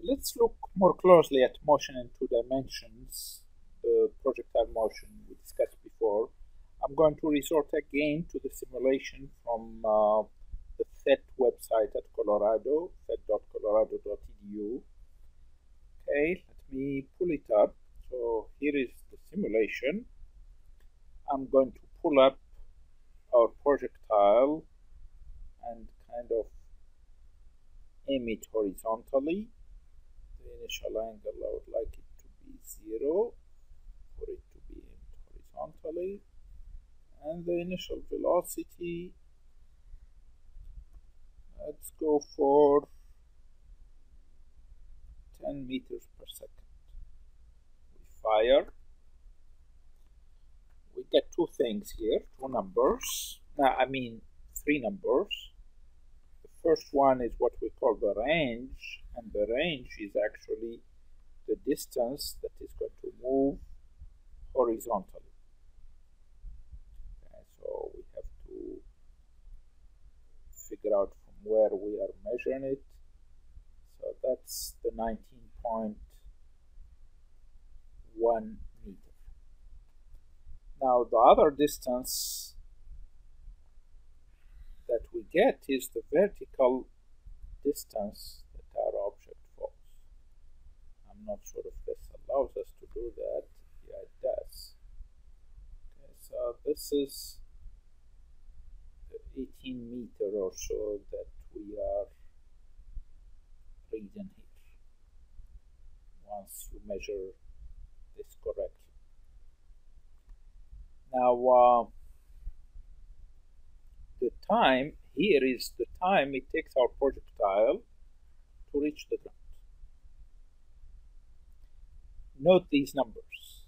Let's look more closely at motion in two dimensions, the projectile motion we discussed before. I'm going to resort again to the simulation from the FET website at Colorado, fet.colorado.edu. Okay, let me pull it up. So here is the simulation. I'm going to pull up our projectile and kind of aim it horizontally. The initial angle, I would like it to be 0 for it to be aimed horizontally. And the initial velocity, let's go for 10 meters per second. We fire. We get two things here, two numbers. Three numbers. The first one is what we call the range, and the range is actually the distance that is going to move horizontally. Okay, so we have to figure out from where we are measuring it. So that's the 19.1 meter. Now the other distance that we get is the vertical distance that our object falls. I'm not sure if this allows us to do that. Yeah, it does. Okay, so this is the 18 meter or so that we are reading here, once you measure this correctly. Now, the time, here is the time it takes our projectile to reach the ground. Note these numbers.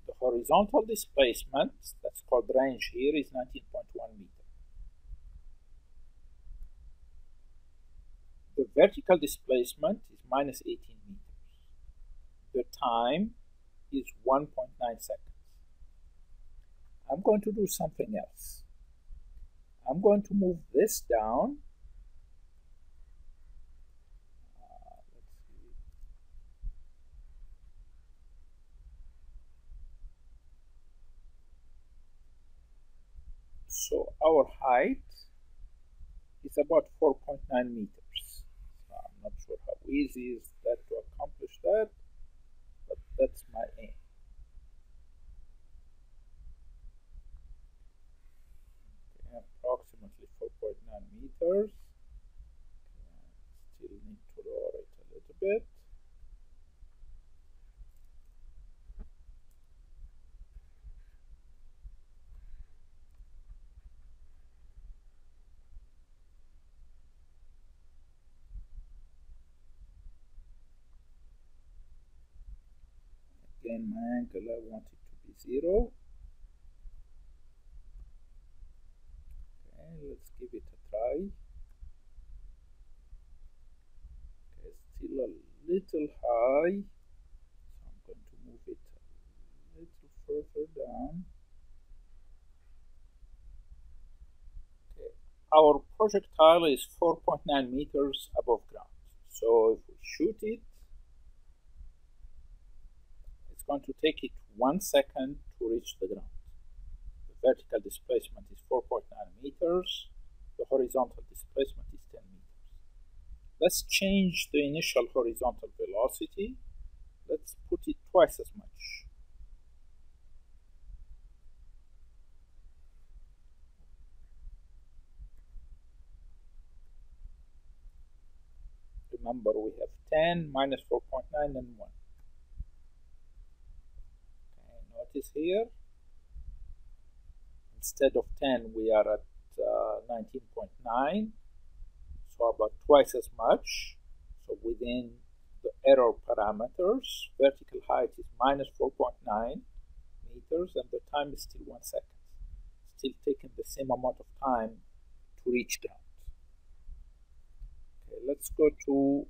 The horizontal displacement, that's called range here, is 19.1 meters. The vertical displacement is minus 18 meters. The time is 1.9 seconds. I'm going to do something else. I'm going to move this down. Let's see. So our height is about 4.9 meters. So I'm not sure how easy is that to accomplish that, but that's my aim. Approximately 4.9 meters. Still need to lower it a little bit. Again, my angle, I want it to be 0. Let's give it a try. Okay, still a little high, so I'm going to move it a little further down. Okay, our projectile is 4.9 meters above ground. So if we shoot it, it's going to take it 1 second to reach the ground. The vertical displacement is 4.9 meters. The horizontal displacement is 10 meters. Let's change the initial horizontal velocity. Let's put it twice as much. Remember, we have 10 minus 4.9 and 1. Okay, notice here, instead of 10, we are at 19.9, so about twice as much. So within the error parameters, vertical height is minus 4.9 meters, and the time is still 1 second. Still taking the same amount of time to reach ground. Okay, let's go to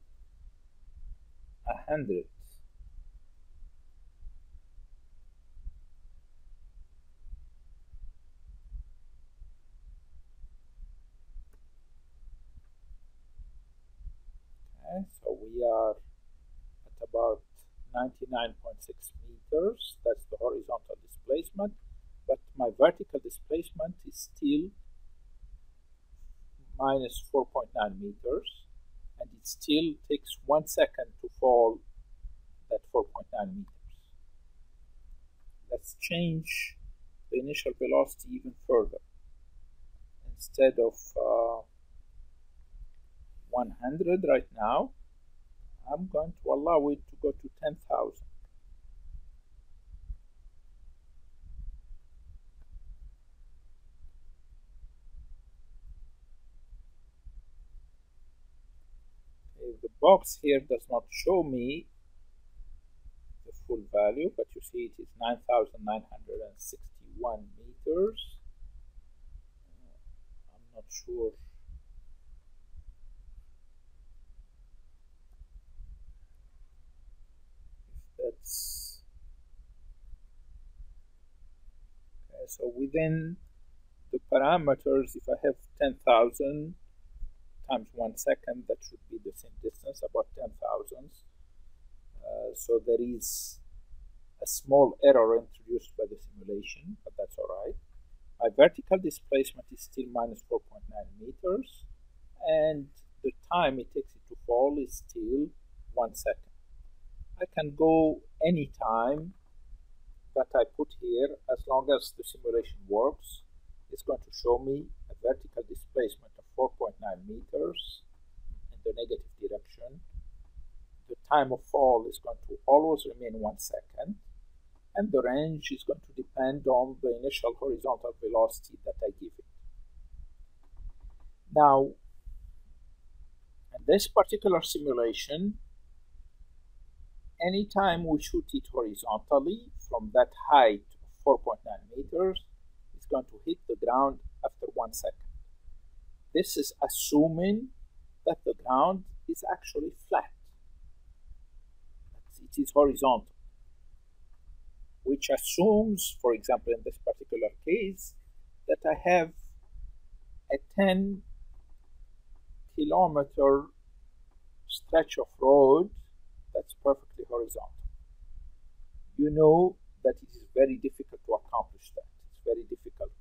100. Okay, so we are at about 99.6 meters. That's the horizontal displacement, but my vertical displacement is still minus 4.9 meters, and it still takes 1 second to fall that 4.9 meters. Let's change the initial velocity even further. Instead of 100 right now, I'm going to allow it to go to 10,000. The box here does not show me the full value, but you see it is 9,961 meters. I'm not sure if that's okay. So within the parameters, if I have 10,000 times 1 second, that should be the same distance, about 10,000. So there is a small error introduced by the simulation, but that's all right. My vertical displacement is still minus 4.9 meters, and the time it takes it to fall is still 1 second. I can go any time that I put here, as long as the simulation works. It's going to show me a vertical displacement of 4.9 meters in the negative direction. The time of fall is going to always remain 1 second, and the range is going to depend on the initial horizontal velocity that I give it. Now, in this particular simulation, anytime we shoot it horizontally from that height of 4.9 meters, it's going to hit the ground after 1 second. This is assuming that the ground is actually flat. It is horizontal, which assumes, for example, in this particular case, that I have a 10 kilometer stretch of road that's perfectly horizontal. You know that it is very difficult to accomplish that. It's very difficult